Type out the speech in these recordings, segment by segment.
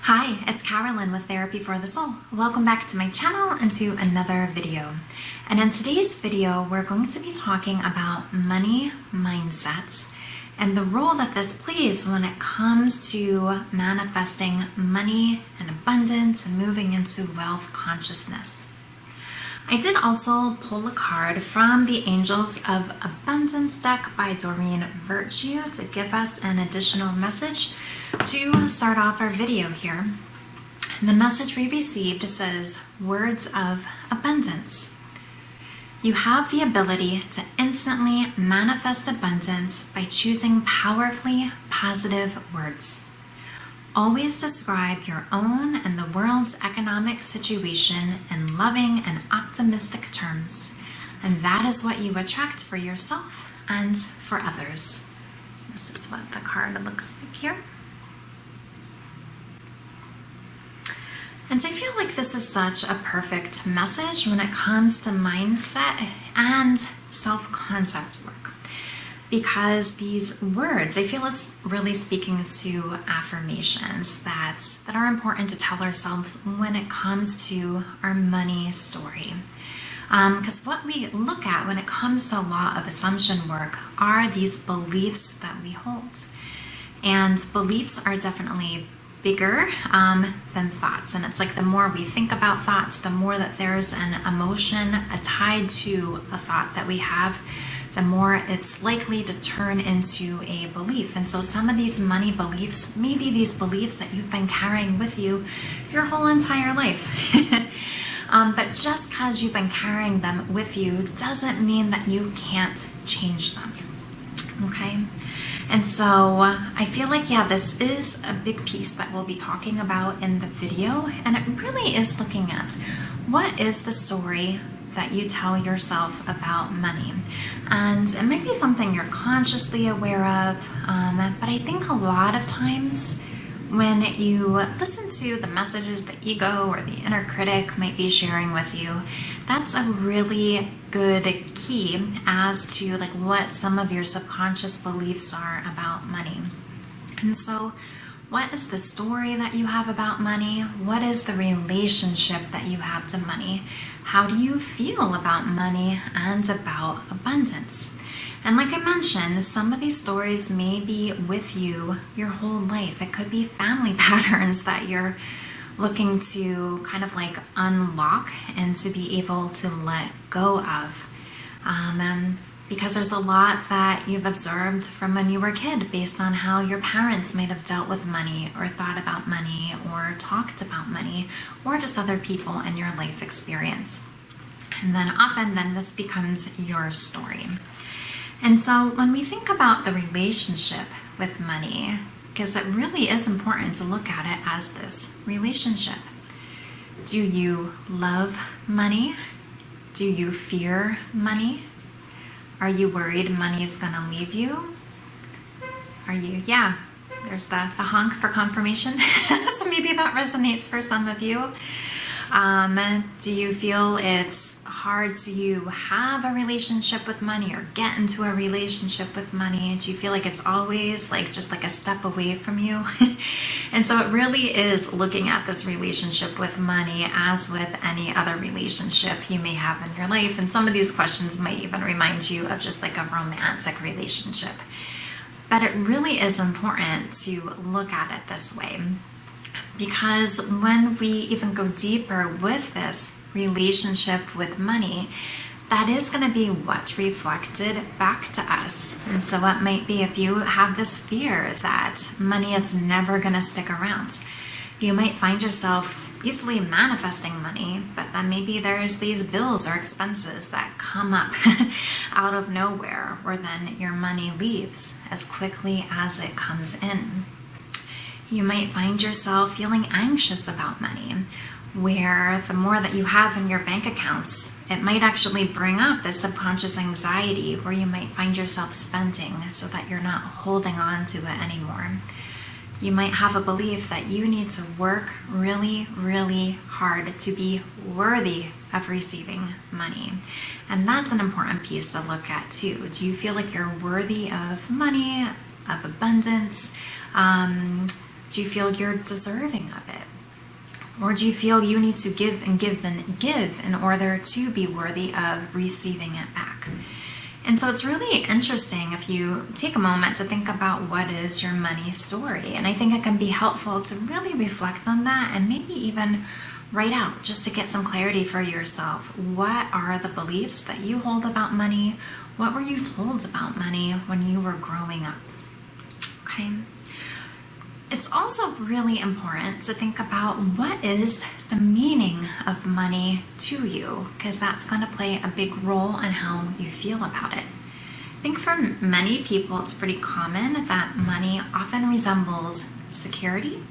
Hi, it's Carolyn with Therapy for the Soul. Welcome back to my channel and to another video. And in today's video, we're going to be talking about money mindsets and the role that this plays when it comes to manifesting money and abundance and moving into wealth consciousness. I did also pull a card from the Angels of Abundance deck by Doreen Virtue to give us an additional message to start off our video here. And the message we received says, words of abundance. You have the ability to instantly manifest abundance by choosing powerfully positive words. Always describe your own and the world's economic situation in loving and optimistic terms, and that is what you attract for yourself and for others. This is what the card looks like here. And I feel like this is such a perfect message when it comes to mindset and self-concept work. Because these words, I feel it's really speaking to affirmations that are important to tell ourselves when it comes to our money story. Because what we look at when it comes to law of assumption work are these beliefs that we hold. And beliefs are definitely bigger than thoughts. And it's like the more we think about thoughts, the more that there's an emotion tied to a thought that we have, the more it's likely to turn into a belief. And so some of these money beliefs, maybe these beliefs that you've been carrying with you your whole entire life. But just because you've been carrying them with you doesn't mean that you can't change them. Okay? And so I feel like, this is a big piece that we'll be talking about in the video. And it really is looking at what is the story that you tell yourself about money. And it might be something you're consciously aware of, but I think a lot of times when you listen to the messages the ego or the inner critic might be sharing with you, that's a really good key as to like what some of your subconscious beliefs are about money. And so what is the story that you have about money? What is the relationship that you have to money? How do you feel about money and about abundance? And like I mentioned, some of these stories may be with you your whole life. It could be family patterns that you're looking to kind of like unlock and to be able to let go of. Because there's a lot that you've observed from when you were a kid based on how your parents might have dealt with money or thought about money or talked about money or just other people in your life experience. And then often this becomes your story. And so when we think about the relationship with money, because it really is important to look at it as this relationship. Do you love money? Do you fear money? Are you worried money is going to leave you? Are you, there's the honk for confirmation. So maybe that resonates for some of you. Do you feel it's hard to have a relationship with money or get into a relationship with money? Do you feel like it's always just like a step away from you? And so it really is looking at this relationship with money as with any other relationship you may have in your life. And some of these questions might even remind you of just like a romantic relationship. But it really is important to look at it this way. Because when we even go deeper with this relationship with money, that is going to be what's reflected back to us. And so it might be if you have this fear that money is never going to stick around, you might find yourself easily manifesting money, but then maybe there's these bills or expenses that come up out of nowhere, or then your money leaves as quickly as it comes in. You might find yourself feeling anxious about money, where the more that you have in your bank accounts, it might actually bring up this subconscious anxiety where you might find yourself spending so that you're not holding on to it anymore. You might have a belief that you need to work really, really hard to be worthy of receiving money. And that's an important piece to look at too. Do you feel like you're worthy of money, of abundance? Do you feel you're deserving of it? Or do you feel you need to give and give and give in order to be worthy of receiving it back? And so it's really interesting if you take a moment to think about what is your money story. And I think it can be helpful to really reflect on that and maybe even write out just to get some clarity for yourself. What are the beliefs that you hold about money? What were you told about money when you were growing up? Okay. It's also really important to think about what is the meaning of money to you, because that's going to play a big role in how you feel about it. I think for many people, it's pretty common that money often resembles security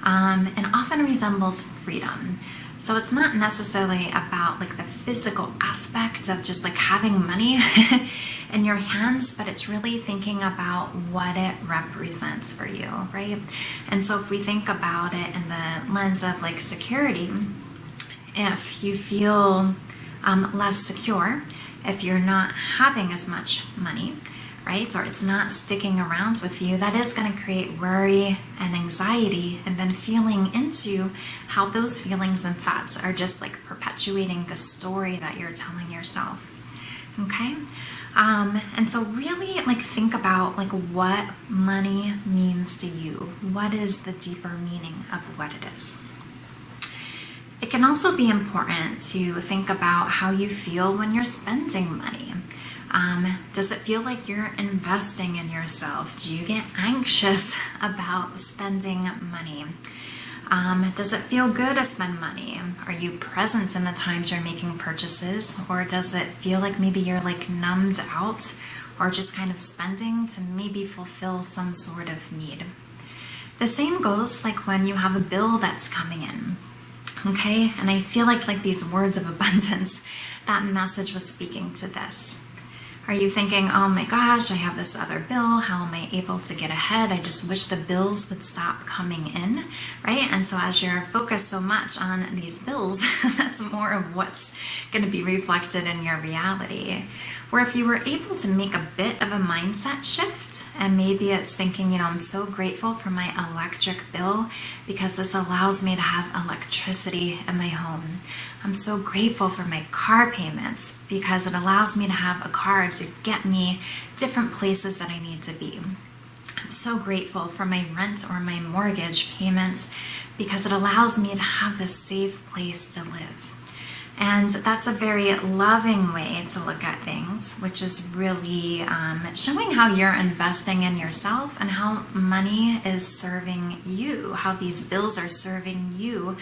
and often resembles freedom. So it's not necessarily about like the physical aspect of just like having money in your hands, but it's really thinking about what it represents for you, right? And so if we think about it in the lens of like security, if you feel less secure, if you're not having as much money, right, or it's not sticking around with you, that is going to create worry and anxiety, and then feeling into how those feelings and thoughts are just like perpetuating the story that you're telling yourself. Okay? And so really like think about like what money means to you. What is the deeper meaning of what it is? It can also be important to think about how you feel when you're spending money. Does it feel like you're investing in yourself? Do you get anxious about spending money? Does it feel good to spend money? Are you present in the times you're making purchases? Or does it feel like maybe you're like numbed out or just kind of spending to maybe fulfill some sort of need? The same goes like when you have a bill that's coming in. Okay, and I feel like these words of abundance, that message was speaking to this. Are you thinking, oh my gosh, I have this other bill, how am I able to get ahead? I just wish the bills would stop coming in, right? And so as you're focused so much on these bills, that's more of what's going to be reflected in your reality. Where if you were able to make a bit of a mindset shift, and maybe it's thinking, I'm so grateful for my electric bill because this allows me to have electricity in my home. I'm so grateful for my car payments because it allows me to have a car to get me different places that I need to be. I'm so grateful for my rent or my mortgage payments because it allows me to have this safe place to live. And that's a very loving way to look at things, which is really showing how you're investing in yourself and how money is serving you, how these bills are serving you,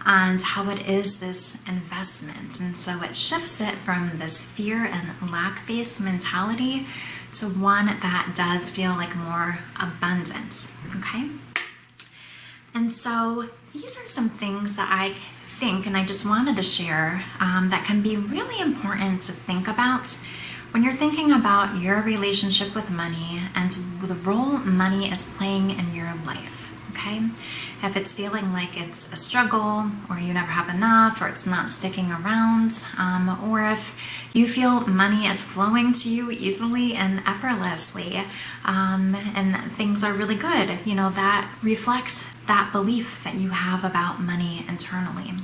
and how it is this investment. And so it shifts it from this fear and lack-based mentality to one that does feel like more abundance, okay? And so these are some things that I think, and I just wanted to share, that can be really important to think about when you're thinking about your relationship with money and the role money is playing in your life, okay? If it's feeling like it's a struggle, or you never have enough, or it's not sticking around, or if you feel money is flowing to you easily and effortlessly, and things are really good, that reflects that belief that you have about money internally.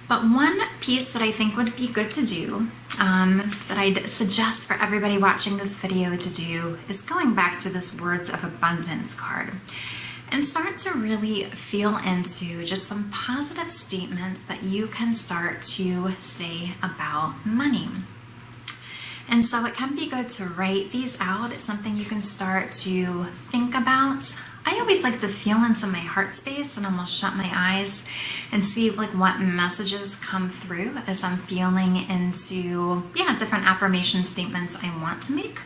But one piece that I think would be good to do, that I'd suggest for everybody watching this video to do, is going back to this Words of Abundance card and start to really feel into just some positive statements that you can start to say about money. And so it can be good to write these out. It's something you can start to think about. I always like to feel into my heart space and almost shut my eyes and see what messages come through as I'm feeling into different affirmation statements I want to make.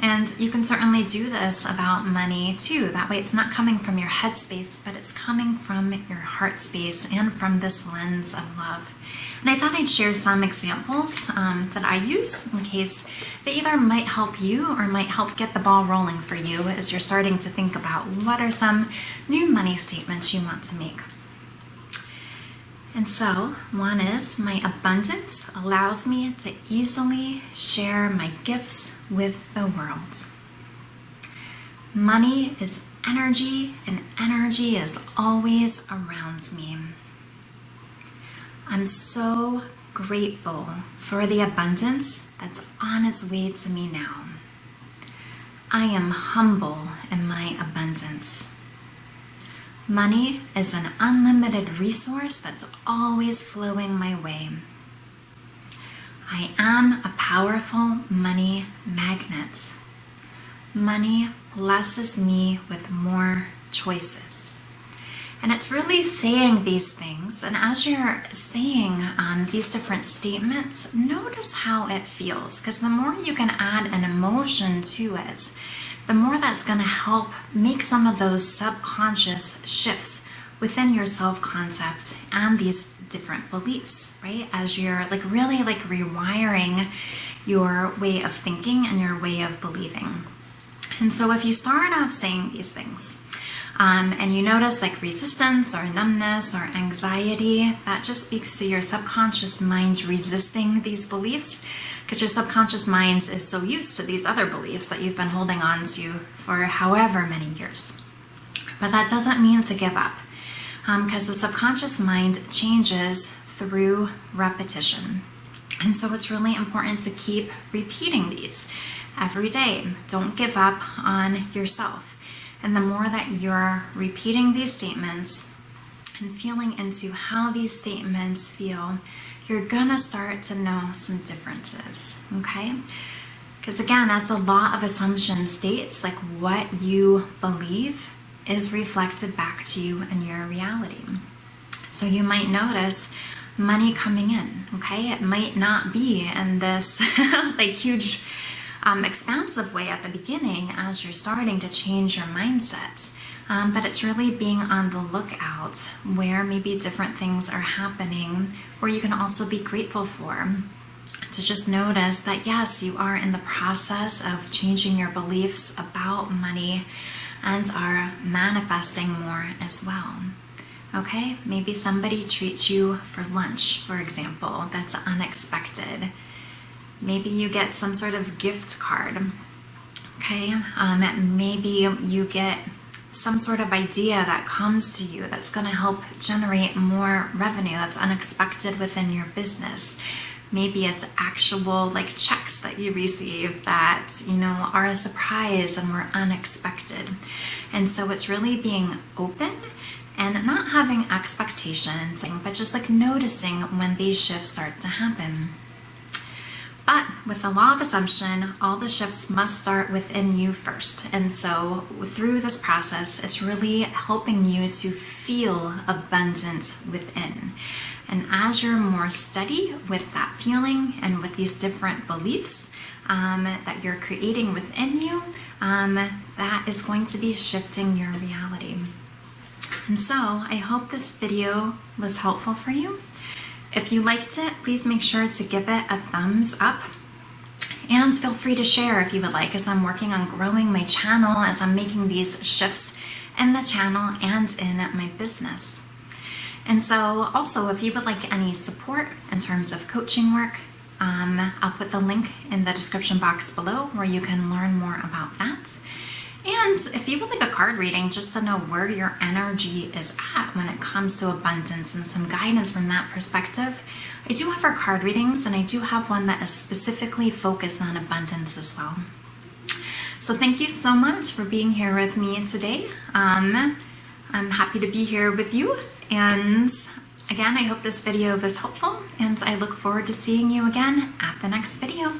And you can certainly do this about money too. That way it's not coming from your head space, but it's coming from your heart space and from this lens of love. And I thought I'd share some examples that I use in case they either might help you or might help get the ball rolling for you as you're starting to think about what are some new money statements you want to make. And so, one is, my abundance allows me to easily share my gifts with the world. Money is energy, and energy is always around me. I'm so grateful for the abundance that's on its way to me now. I am humble in my abundance. Money is an unlimited resource that's always flowing my way. I am a powerful money magnet. Money blesses me with more choices. And it's really saying these things. And as you're saying these different statements, notice how it feels. Because the more you can add an emotion to it, the more that's going to help make some of those subconscious shifts within your self-concept and these different beliefs, right? As you're really rewiring your way of thinking and your way of believing. And so if you start off saying these things, and you notice resistance or numbness or anxiety, that just speaks to your subconscious mind resisting these beliefs, because your subconscious mind is so used to these other beliefs that you've been holding on to for however many years. But that doesn't mean to give up, because the subconscious mind changes through repetition. And so it's really important to keep repeating these every day. Don't give up on yourself. And the more that you're repeating these statements and feeling into how these statements feel, you're gonna start to know some differences, okay? Because again, as the law of assumption states, what you believe is reflected back to you in your reality. So you might notice money coming in, okay? It might not be in this huge expansive way at the beginning as you're starting to change your mindset. But it's really being on the lookout where maybe different things are happening, where you can also be grateful for. To just notice that yes, you are in the process of changing your beliefs about money and are manifesting more as well. Okay, maybe somebody treats you for lunch, for example, that's unexpected. Maybe you get some sort of gift card, okay? Maybe you get some sort of idea that comes to you that's going to help generate more revenue that's unexpected within your business. Maybe it's actual checks that you receive that, are a surprise and were unexpected. And so it's really being open and not having expectations, but just noticing when these shifts start to happen. But with the law of assumption, all the shifts must start within you first. And so through this process, it's really helping you to feel abundance within. And as you're more steady with that feeling and with these different beliefs that you're creating within you, that is going to be shifting your reality. And so I hope this video was helpful for you. If you liked it, please make sure to give it a thumbs up, and feel free to share if you would like, as I'm working on growing my channel, as I'm making these shifts in the channel and in my business. And so also, if you would like any support in terms of coaching work, I'll put the link in the description box below where you can learn more about that. And if you would like a card reading just to know where your energy is at when it comes to abundance and some guidance from that perspective, I do have our card readings, and I do have one that is specifically focused on abundance as well. So thank you so much for being here with me today. I'm happy to be here with you. And again, I hope this video was helpful, and I look forward to seeing you again at the next video.